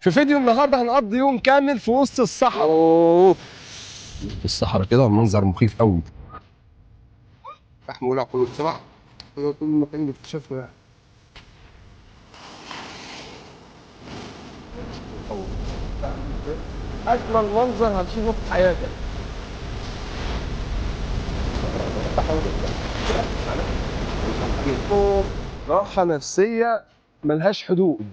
في فيديو النهارده هنقضي يوم كامل في وسط الصحراء. في الصحراء كده المنظر مخيف قوي. فحم ولع كله بسرعه، كل المكان اللي اكتشفه يعني. اجمل منظر هتشوفه في حياتك. راحه نفسيه ملهاش حدود.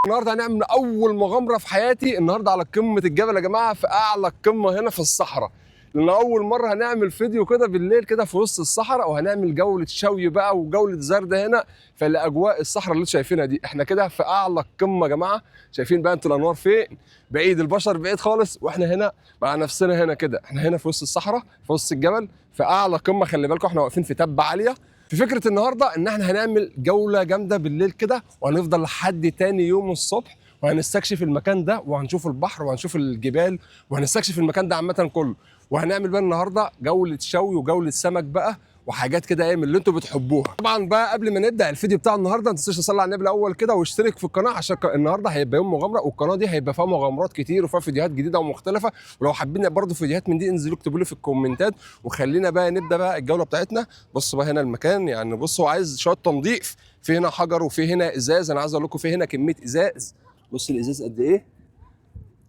النهارده هنعمل اول مغامره في حياتي النهارده على قمه الجبل يا جماعه، في اعلى قمه هنا في الصحراء. لان اول مره هنعمل فيديو كده بالليل كده في وسط الصحراء، وهنعمل جوله شوي بقى وجوله زردة هنا في الاجواء الصحراء اللي انتوا شايفينها دي. احنا كده في اعلى قمه يا جماعه، شايفين بقى انتوا الانوار فين؟ بعيد، البشر بعيد خالص، واحنا هنا مع نفسنا هنا كده. احنا هنا في وسط الصحراء في وسط الجبل في اعلى قمه. خلي بالكم احنا واقفين في تبه عاليه. في فكره النهارده ان احنا هنعمل جوله جامده بالليل كده، وهنفضل لحد تاني يوم الصبح، وهنستكشف المكان ده، وهنشوف البحر، وهنشوف الجبال، وهنستكشف المكان ده عامه كله. وهنعمل بقى النهارده جوله شوي وجوله سمك بقى، وحاجات كده ايه من اللي انتوا بتحبوها. طبعا بقى قبل ما نبدا الفيديو بتاع النهارده، ما تنسوش تصلي على النبي الاول كده واشترك في القناه، عشان النهارده هيبقى يوم مغامره، والقناه دي هيبقى فيها مغامرات كتير وفيها فيديوهات جديده ومختلفه. ولو حابين برضه فيديوهات من دي انزلوا اكتبوا لي في الكومنتات. وخلينا بقى نبدا بقى الجوله بتاعتنا. بصوا بقى هنا المكان، يعني بصوا عايز شويه تنظيف. في هنا حجر وفي هنا ازاز. انا عايز اقول لكم في هنا كميه ازاز. بص الازاز قد ايه.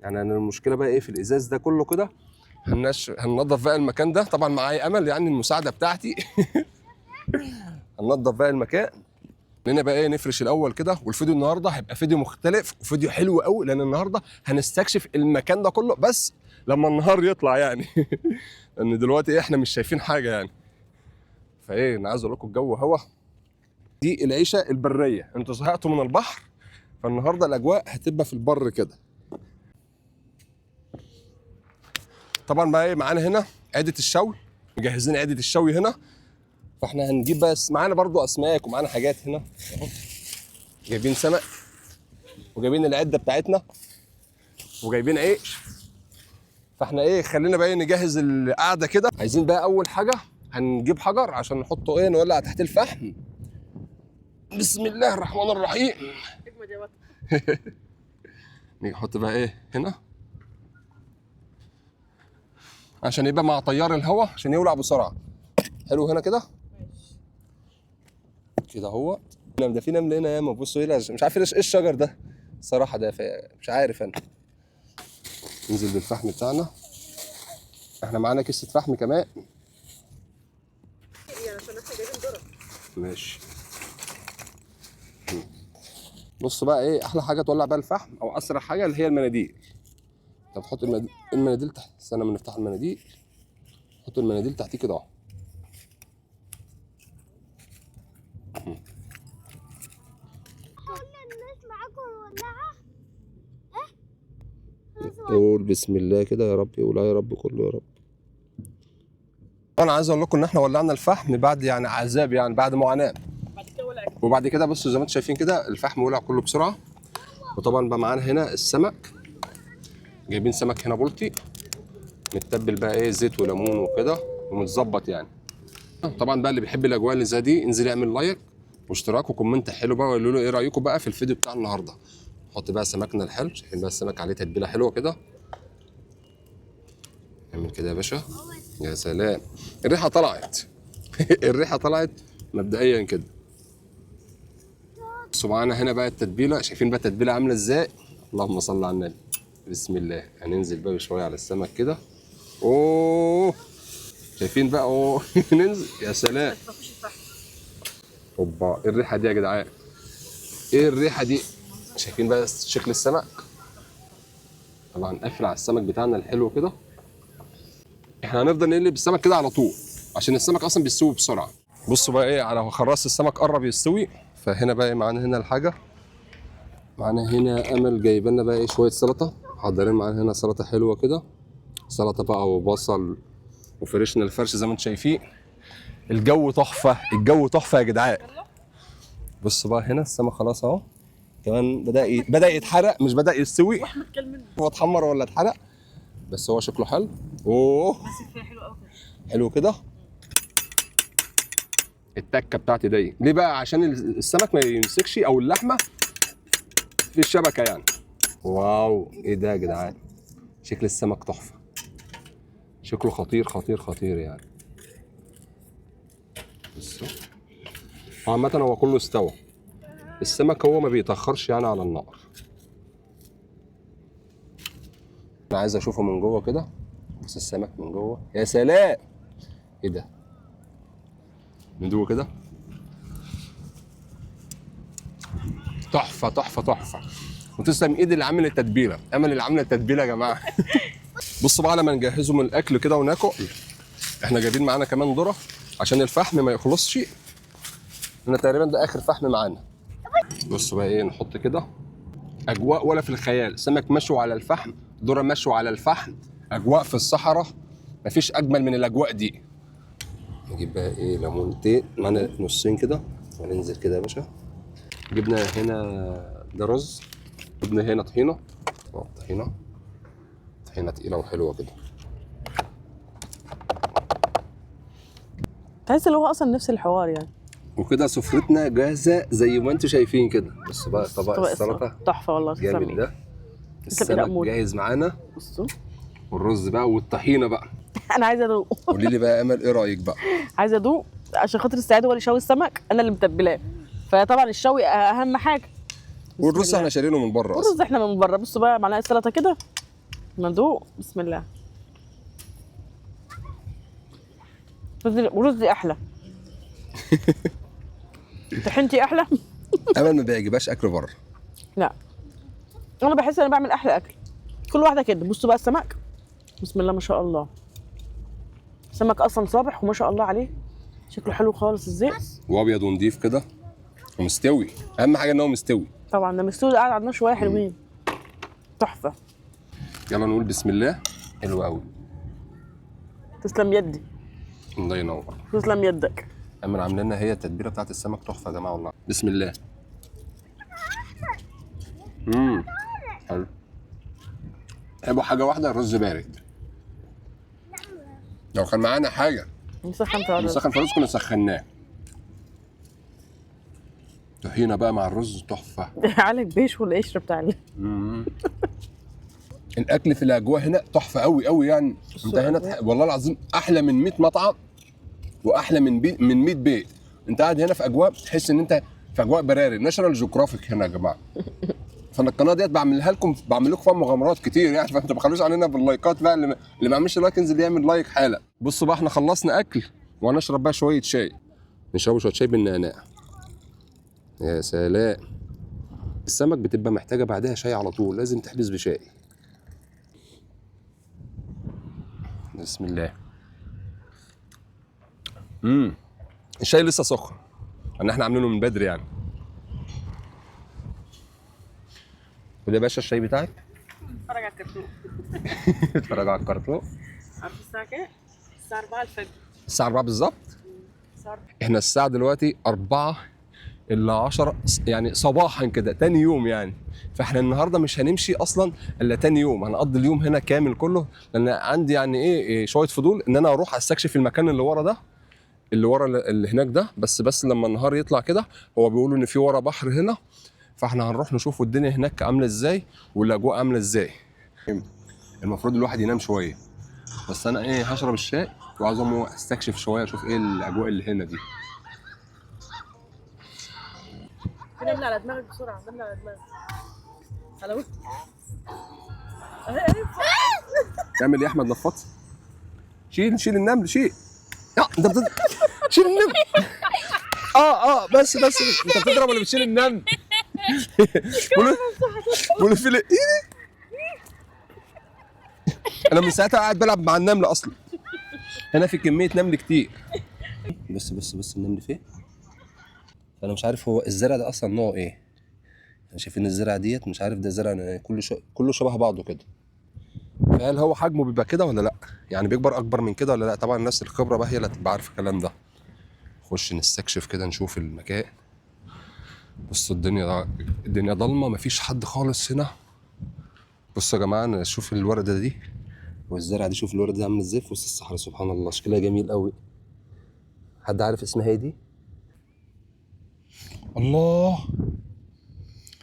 يعني انا المشكله بقى ايه في الازاز ده كله كده. هننضف بقى المكان ده. طبعا معايا امل يعني المساعده بتاعتي. هننضف بقى المكان. هنا بقى ايه نفرش الاول كده. والفيديو النهارده هيبقى فيديو مختلف وفيديو حلو قوي، لان النهارده هنستكشف المكان ده كله بس لما النهار يطلع يعني. لان دلوقتي إيه احنا مش شايفين حاجه يعني. فايه انا عايز اقول لكم الجو هوا. دي العيشه البريه، انتوا زهقتوا من البحر، فالنهارده الاجواء هتبقى في البر كده. طبعا بقى ايه معانا هنا عده الشوي، مجهزين عده الشوي هنا. فاحنا هنجيب بس معانا برضو اسماك، ومعانا حاجات هنا اهو. جايبين سمك، وجايبين العده بتاعتنا، وجايبين عيش. فاحنا ايه خلينا بقى نجهز القعده كده. عايزين بقى اول حاجه هنجيب حجر عشان نحطه ايه نولع تحت الفحم. بسم الله الرحمن الرحيم. نيجي نحط بقى ايه هنا عشان يبقى مع تيار الهواء عشان يولع بسرعه. حلو هنا كده. كده اهو. ده في نمل هنا ياما. بصوا ايه مش عارف ايه الشجر ده الصراحه. ده مش عارف انا. ننزل بالفحم بتاعنا. احنا معانا كيسه فحم كمان. عشان احنا جايبين ذره. ماشي. بص بقى ايه احلى حاجه تولع بقى الفحم او اسرع حاجه اللي هي المناديل. انت بتحط المناديل تحت. استنى ما نفتح المناديل. حط المناديل تحتيه كده اهو. قول بسم الله كده يا رب. قول يا رب كله يا رب. انا عايز اقول لكم ان احنا ولعنا الفحم بعد يعني عذاب، يعني بعد معاناه. وبعد كده بصوا زي ما انتم شايفين كده الفحم ولع كله بسرعه. وطبعا بقى معانا هنا السمك. جايبين سمك هنا بلطي متبل بقى ايه زيت وليمون وكده ومتظبط يعني. طبعا بقى اللي بيحب الاجواء اللي زي دي انزل يعمل لايك واشتراك وكومنت حلو بقى، وقولوا له ايه رايكم بقى في الفيديو بتاع النهارده. نحط بقى سمكنا الحلو. شايفين بقى السمك عليه تتبيله حلوه كده. نعمل كده يا باشا. يا سلام. الريحه طلعت. الريحه طلعت مبدئيا كده. بصوا معانا هنا بقى التتبيله. شايفين بقى التتبيله عامله ازاي. اللهم صل على النبي. بسم الله. هننزل بقى بشويه على السمك كده. اوه شايفين بقى. اوه ننزل. يا سلام. اوبا ايه الريحه دي يا جدعان. ايه الريحه دي. شايفين بقى شكل السمك. طبعا نقفل على السمك بتاعنا الحلو كده. احنا هنفضل نقلب السمك كده على طول عشان السمك اصلا بيستوي بسرعه. بصوا بقى ايه على خراص السمك قرب يستوي. فهنا بقى معانا هنا الحاجه. معانا هنا امل جايبه لنا بقى ايه شويه سلطه. محضرين معانا هنا سلطه حلوه كده. سلطه بقى وبصل وفرشنا الفرش زي ما انتم شايفين. الجو تحفه. الجو تحفه يا جدعان. بصوا بقى هنا السمك خلاص اهو. كمان بدأ يتحرق مش بدأ يستوي. واحمد كل منه. هو اتحمر ولا اتحرق؟ بس هو شكله حلو. اوه ماسك فيها حلو قوي. حلو كده. التكه بتاعتي دي ليه بقى؟ عشان السمك ما يمسكش او اللحمه في الشبكه يعني. واو ايه ده يا جدعان، شكل السمك تحفه، شكله خطير خطير خطير يعني. بصوا عامة هو كله استوى، السمك هو ما بيتأخرش يعني على النار. انا عايز اشوفه من جوه كده، بس السمك من جوه يا سلام، ايه ده من جوه كده تحفه تحفه تحفه. وتسلم ايد اللي عامل التتبيله، امل اللي عامل التتبيله يا جماعه. بصوا بقى لما نجهزه من الاكل كده وناكل، احنا جايبين معانا كمان ذره عشان الفحم ما يخلصش، احنا تقريبا ده اخر فحم معانا. بصوا بقى ايه، نحط كده اجواء ولا في الخيال، سمك مشوي على الفحم، ذره مشوي على الفحم، اجواء في الصحراء، مفيش اجمل من الاجواء دي. نجيب بقى ايه ليمونتين معانا نصين كده، وننزل كده يا باشا. جبنا هنا ده رز، جبنا هنا طحينه، طحينه طحينه تقيله وحلوه كده. تحس اللي هو اصلا نفس الحوار يعني. وكده سفرتنا جاهزه زي ما انتم شايفين كده. بص بقى طبق السلطه تحفه والله، جامد ده. السمك جاهز معانا، بصوا والرز بقى والطحينه بقى. انا عايزه ادوق. قولي لي بقى يا امل ايه رايك بقى؟ عايزه ادوق عشان خاطر السعيد هو اللي شوي السمك، انا اللي متبلاه، فطبعا الشوي اهم حاجه. والرز احنا شايلينه من بره والرز احنا من بره. بصوا بقى معلقه سلطه كده، ندوق بسم الله. رزي احلى. طحينتي احلى. امل ما بيعجبهاش اكل بره. لا انا بحس ان انا بعمل احلى اكل. كل واحده كده. بصوا بقى السمك بسم الله ما شاء الله، سمك اصلا صابح وما شاء الله عليه، شكله حلو خالص الزيت، وابيض ونضيف كده ومستوي، اهم حاجه ان هو مستوي. طبعا ده مستوي قاعد على النار شويه حلوين، تحفه. يلا نقول بسم الله. حلو قوي، تسلم يدي. الله ينور، تسلم يدك. امل عامله لنا هي التتبيله بتاعت السمك تحفه يا جماعه والله. بسم الله. حلو. تحبوا حاجه واحده، الرز بارد. لو كان معانا حاجه نسخن في الرز، نسخن في الرز كنا سخناه. طحينه بقى مع الرز تحفه. عليك بيش والقشر بتاع الاكل في الاجواء هنا تحفه قوي قوي يعني. انت هنا والله العظيم احلى من 100 مطعم واحلى من 100 بيت. انت قاعد هنا في اجواء تحس ان انت في اجواء براري، ناشونال جيوغرافيك هنا يا جماعه. فانا القناه ديت بعملها لكم، بعمل لكم فيها مغامرات كتير يعني، فانت ما تخلوش علينا باللايكات بقى، اللي ما عملش لايك ينزل يعمل لايك حالا. بصوا بقى احنا خلصنا اكل وهنشرب بقى شويه شاي، نشربوا شويه شاي بالنعناع. يا سلام، السمك بتبقى محتاجه بعدها شاي على طول، لازم تحبس بشاي. بسم الله. الشاي لسه سخن، ان احنا عاملينه من بدري يعني. خد يا باشا الشاي بتاعك. اتفرج على الكرتون. اتفرج على الكرتون. عارف الساعه كام؟ الساعه 4 الفجر. الساعه 4 بالظبط. احنا الساعه دلوقتي 4 الا 10 يعني صباحا كده، تاني يوم يعني. فاحنا النهارده مش هنمشي اصلا الا تاني يوم، هنقضي اليوم هنا كامل كله، لان عندي يعني ايه شويه فضول ان انا اروح استكشف المكان اللي ورا ده، اللي ورا اللي هناك ده. بس لما النهار يطلع كده، هو بيقولوا ان في ورا بحر هنا، فاحنا هنروح نشوف الدنيا هناك عامله ازاي والاجواء عامله ازاي. المفروض الواحد ينام شويه، بس انا ايه هشرب الشاي وعايز استكشف شويه، اشوف ايه الاجواء اللي هنا دي. نملى على دماغك بسرعه، نملى على دماغك. حلو. تعمل ايه يا احمد؟ نفط. شيل النمل، شيل. انت شيل النمل. بس انت بتضرب ولا بتشيل النمل؟ بقول في ايه؟ انا من ساعتها قاعد بلعب مع النمل اصلا. هنا في كميه نمل كتير. بس النمل فين؟ انا مش عارف هو الزرع ده اصلا نوعه ايه. شايفين الزرع ديت؟ مش عارف ده زرع كله شبه بعضه كده. فهل هو حجمه بيبقى كده ولا لا؟ يعني بيكبر اكبر من كده ولا لا؟ طبعا الناس الخبره بقى هي اللي هتبقى عارفه الكلام ده. نخش نستكشف كده، نشوف المكان. بصوا الدنيا ضلمه، مفيش حد خالص هنا. بصوا يا جماعه، انا شوف الورده دي والزرع دي، شوف الورده دي عامله ازاي في وسط الصحراء. سبحان الله، شكلها جميل قوي. حد عارف اسمها ايه دي؟ الله،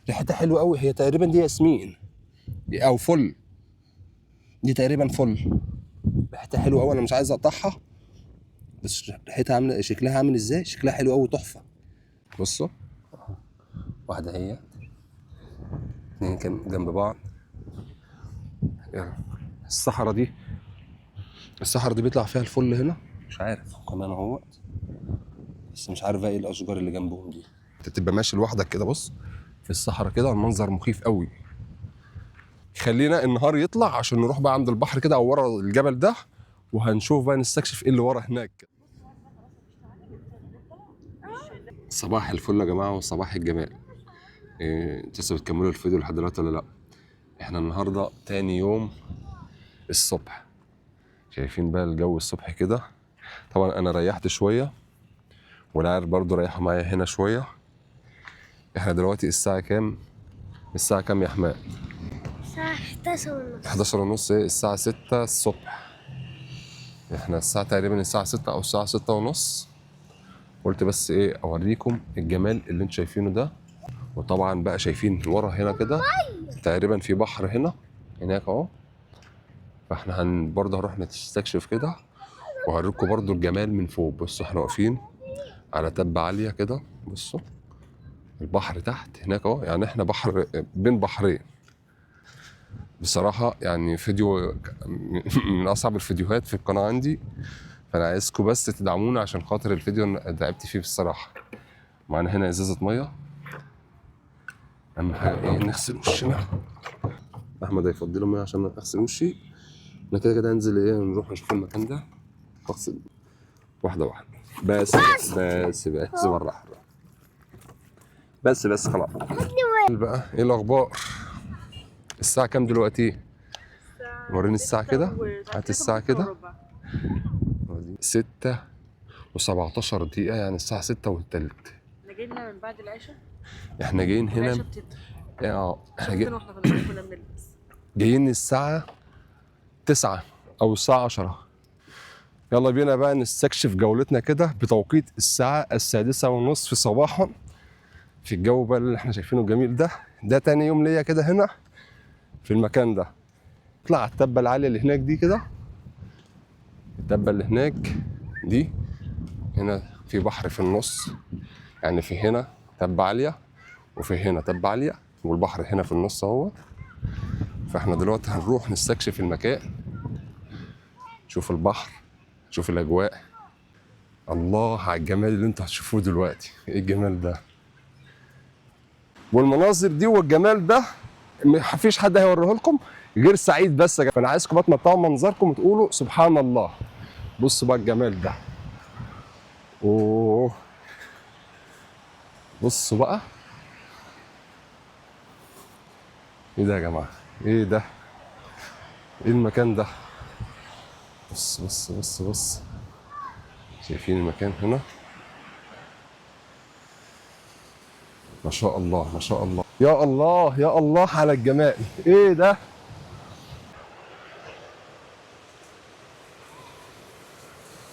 ريحتها حلوه قوي. هي تقريبا دي ياسمين او فل، دي تقريبا فل. ريحتها حلوه قوي، انا مش عايز اقطعها بس ريحتها عامله، شكلها عامل ازاي، شكلها حلو قوي تحفه. بصوا، واحده هي، اتنين كان جنب بعض. يلا. الصحراء دي بيطلع فيها الفل هنا، مش عارف كمان اهوت، بس مش عارف بقى ايه الاشجار اللي جنبهم دي. انت تبقى ماشي لوحدك كده، بص في الصحراء كده، المنظر مخيف قوي. خلينا النهار يطلع عشان نروح بقى عند البحر كده او ورا الجبل ده، وهنشوف بقى نستكشف ايه اللي ورا هناك. صباح الفل يا جماعه وصباح الجمال. انتوا لسه بتكملوا الفيديو لحد دلوقتي ولا لا؟ احنا النهارده تاني يوم الصبح. شايفين بقى الجو الصبح كده. طبعا انا ريحت شويه والعيال برضو ريحوا معايا هنا شويه. احنا دلوقتي الساعه كام؟ الساعه كام يا احمد؟ الساعة 11:30. 11 ونص. ايه، الساعه 6 الصبح. احنا الساعه تقريبا الساعه 6 او الساعه 6 ونص. قلت بس ايه اوريكم الجمال اللي انتوا شايفينه ده. وطبعا بقى شايفين ورا هنا كده تقريبا في بحر هنا هناك اهو. فاحنا برضه هنروح نستكشف كده وهوريكم برضه الجمال من فوق. بصوا احنا واقفين على تبة عالية كده، بصوا البحر تحت هناك اهو. يعني احنا بحر بين بحرين بصراحة. يعني فيديو من أصعب الفيديوهات في القناة عندي، فأنا عايزكم بس تدعمونا عشان خاطر الفيديو اللي تعبت فيه بصراحة. معانا هنا إزازة مية، أهم حاجة إيه، نغسل وشنا. أحمد هيفضي له مية عشان أغسل وشي. أنا كده كده هنزل إيه، نروح نشوف المكان ده أغسل واحدة واحدة. بس بالراحة. بس خلاص. بقى إيه الأخبار؟ الساعة كام دلوقتي؟ وريني الساعة كده، هات الساعة كده. 6:17 يعني الساعة 6:03. احنا جينا من بعد العشاء. احنا جايين هنا احنا كنا بنلبس. جايين الساعة 9 أو الساعة 10. يلا بينا بقى نستكشف جولتنا كده بتوقيت الساعة 6:30 صباحا في الجو بقى اللي احنا شايفينه الجميل ده. ده تاني يوم ليا كده هنا في المكان ده. اطلع على التبة العالية اللي هناك دي كده، التبة اللي هناك دي. هنا في بحر في النص، يعني في هنا تبة عالية وفي هنا تبة عالية والبحر هنا في النص اهو. فاحنا دلوقتي هنروح نستكشف المكان، نشوف البحر، نشوف الاجواء. الله على الجمال اللي انتوا هتشوفوه دلوقتي. ايه الجمال ده والمناظر دي والجمال ده، مفيش حد هيوريه لكم غير سعيد بس يا جماعه. فانا عايزكم بقى تمتعوا منظركم وتقولوا سبحان الله. بصوا بقى الجمال ده. اوه، بصوا بقى. ايه ده يا جماعه؟ ايه ده؟ ايه المكان ده؟ بص شايفين المكان هنا؟ ما شاء الله ما شاء الله، يا الله يا الله على الجمال. ايه ده؟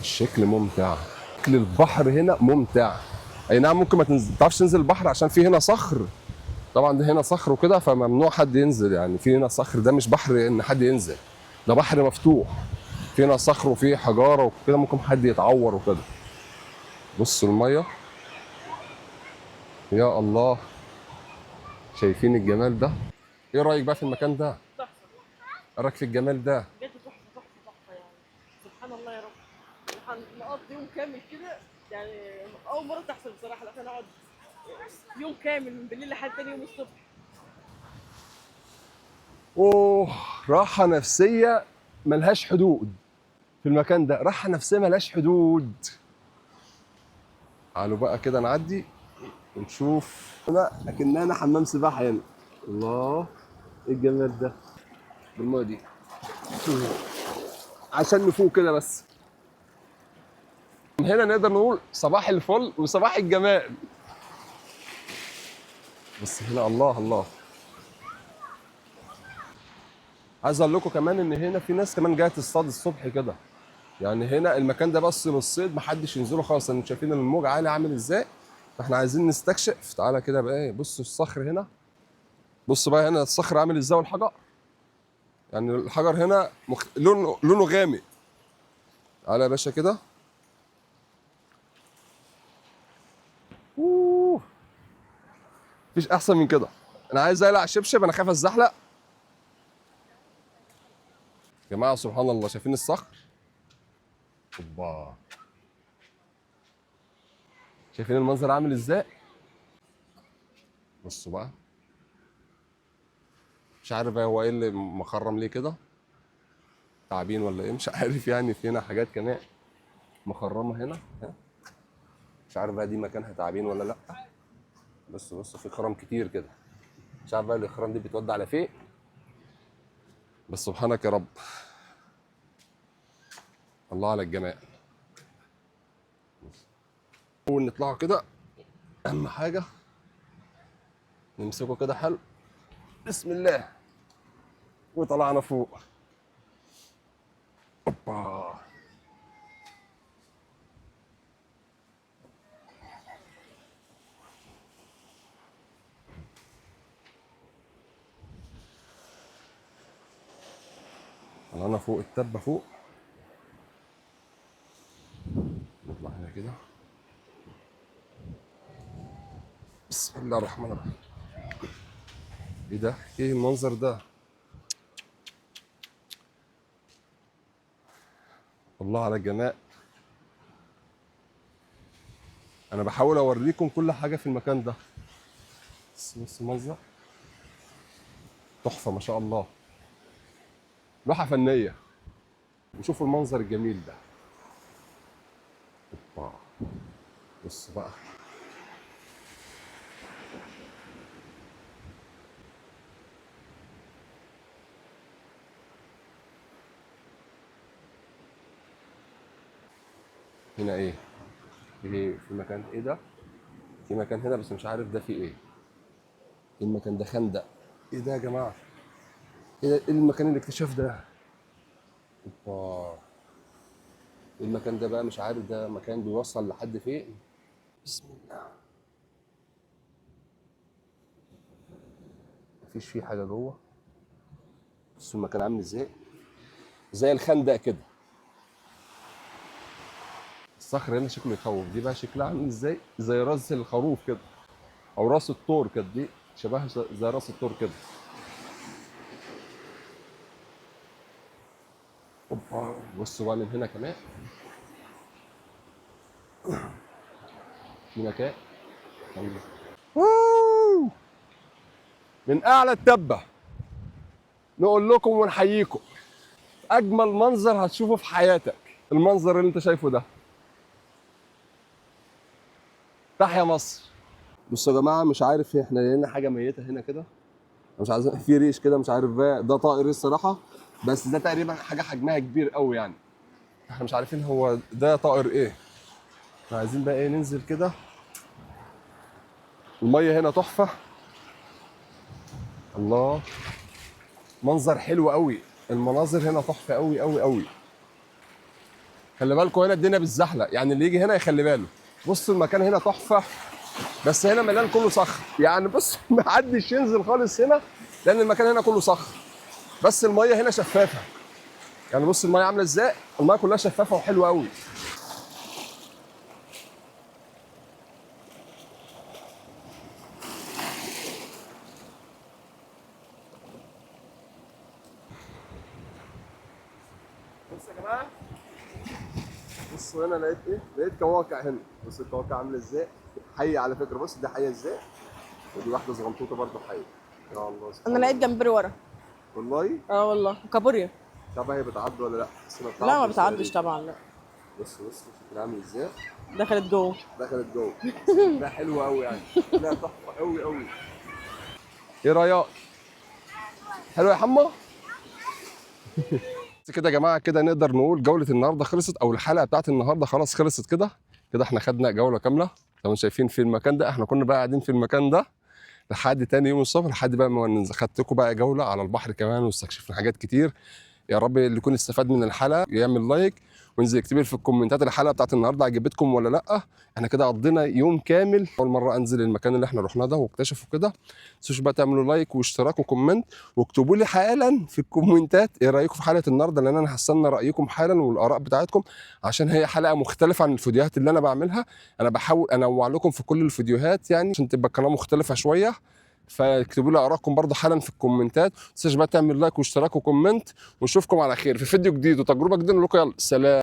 الشكل ممتع، شكل البحر هنا ممتع. اي نعم ممكن ما تعرفش تنزل البحر عشان في هنا صخر. طبعا ده هنا صخر وكده فممنوع حد ينزل. يعني في هنا صخر، ده مش بحر ان حد ينزل، ده بحر مفتوح. في هنا صخر وفي حجاره وكده ممكن حد يتعور وكده. بصوا الميه، يا الله. شايفين الجمال ده؟ ايه رايك بقى في المكان ده؟ تحفه. ايه رايك في الجمال ده؟ بجد تحفه يعني. سبحان الله يا رب. نقضي يوم كامل كده يعني. اول مره تحصل بصراحه، لكن نقعد يوم كامل من بالليل لحد تاني يوم الصبح. اوه، راحه نفسيه ملهاش حدود في المكان ده. راحه نفسيه ملهاش حدود. تعالوا بقى كده نعدي ونشوف. هنا اكننا حمام سباحه هنا. الله، ايه الجمال ده بالميه دي عشان نفوق كده بس. من هنا نقدر نقول صباح الفل وصباح الجمال. بس هنا الله الله. عايز اقول لكم كمان ان هنا في ناس كمان جايه تصطاد الصبح كده. يعني هنا المكان ده بس للصيد، محدش ينزله خالص. انتوا شايفين الموج عالي عامل ازاي، احنا عايزين نستكشف. تعالى كده بقى ايه، بص الصخر هنا، بص بقى هنا الصخر عامل ازاي والحجر. يعني الحجر هنا لونه غامق. تعالى يا باشا كده. اوه، مفيش احسن من كده. انا عايز اقلع الشبشب، انا خايف اتزحلق. يا جماعه سبحان الله، شايفين الصخر؟ اوبا، شايفين المنظر عامل ازاي؟ بصوا بقى، مش عارف بقى هو ايه اللي مخرم ليه كده، تعابين ولا ايه، مش عارف. يعني في هنا حاجات كمان مخرمه هنا، ها؟ مش عارف بقى دي مكانها تعابين ولا لا. بص في خرام كتير كده، مش عارف بقى الاخرام دي بتودي على فين. بس سبحانك يا رب، الله على الجمال. اول نطلعوا كده، اهم حاجه نمسكه كده حلو، بسم الله، وطلعنا فوق. اوبا، طلعنا فوق التبه فوق. نطلع هنا كده، بسم الله الرحمن الرحيم. ايه ده؟ ايه المنظر ده؟ الله على الجمال. انا بحاول اوريكم كل حاجه في المكان ده. بص المنظر تحفه ما شاء الله، لوحه فنيه. وشوفوا المنظر الجميل ده. أوبا. بص بقى، هنا ايه؟ في مكان ايه ده؟ في مكان هنا بس مش عارف ده فيه ايه. ايه المكان ده؟ خندق. ايه ده يا جماعه؟ ايه ده؟ ايه المكان الاكتشاف ده؟ اوبا، ايه المكان ده بقى؟ مش عارف ده مكان بيوصل لحد فين. بسم الله. مفيش فيه حاجه جوه. بصوا المكان عامل ازاي، زي الخندق كده. الصخر هنا شكله يخوف. دي بقى شكلها عامل ازاي؟ زي راس الخروف كده، او راس الثور كده. دي شبه زي راس الثور كده. اوبا، بصوا بقى من هنا كمان في مكان. أوه. من اعلى التبه نقول لكم ونحييكم، اجمل منظر هتشوفه في حياتك المنظر اللي انت شايفه ده. تحيا مصر. بصوا يا جماعه، مش عارف احنا لقينا حاجه ميته هنا كده، مش عايزين في ريش كده، مش عارف بقى ده طائر ايه الصراحه، بس ده تقريبا حاجه حجمها كبير قوي يعني. احنا مش عارفين هو ده طائر ايه. احنا عايزين بقى ايه، ننزل كده. الميه هنا تحفه. الله، منظر حلو قوي. المناظر هنا تحفه قوي قوي قوي. خلي بالكم هنا الدنيا بالزحلق، يعني اللي يجي هنا يخلي باله. بص المكان هنا تحفه، بس هنا مليان كله صخر. يعني بص ما حدش ينزل خالص هنا، لان المكان هنا كله صخر. بس الميه هنا شفافه. يعني بص الميه عامله ازاي، الميه كلها شفافه وحلوه قوي. بص يا جماعه، بصوا هنا لقيت ايه؟ لقيت كواكع هنا. بص الكواكع عامله ازاي، حيه على فكره. بص دي حيه ازاي، ودي واحده صغنطوطه برضه حيه. يا الله سبحان انا لقيت الله. جمبري ورا. والله؟ اه والله، كابوريا. طب هي بتعض ولا لا؟ بس ما لا ما بتعضش بتعدش تقريبا. طبعا، لا. بص شكلها عامل ازاي. دخلت جوه. دخلت جوه. لا حلوه قوي يعني. لا تحفه قوي قوي. ايه رايك؟ حلو يا حمو. كده يا جماعه، كده نقدر نقول جوله النهارده خلصت، او الحلقه بتاعت النهارده خلاص خلصت كده. كده احنا خدنا جوله كامله. لو شايفين في المكان ده، احنا كنا بقى قاعدين في المكان ده لحد تاني يوم الصبح، لحد بقى ما ننزل. خدتكم بقى جوله على البحر كمان، واستكشفنا حاجات كتير. يا رب اللي يكون استفاد من الحلقه يعمل لايك وانزل اكتبي لي في الكومنتات الحلقه بتاعت النهارده عجبتكم ولا لا. احنا كده قضينا يوم كامل، اول مره انزل المكان اللي احنا رحناه ده واكتشفوا كده. ما تنسوش بقى تعملوا لايك واشتراك وكومنت، واكتبوا لي حالا في الكومنتات ايه رايكم في حلقه النهارده، لان انا هستنى رايكم حالا والاراء بتاعتكم، عشان هي حلقه مختلفه عن الفيديوهات اللي انا بعملها. انا بحاول انوع لكم في كل الفيديوهات يعني عشان تبقى القناه مختلفه شويه. فاكتبوا لي ارائكم برضه حالا في الكومنتات. ما تنساش بقى تعمل لايك واشتراك وكومنت، ونشوفكم على خير في فيديو جديد وتجربه جديده. نقول لكم يلا سلام.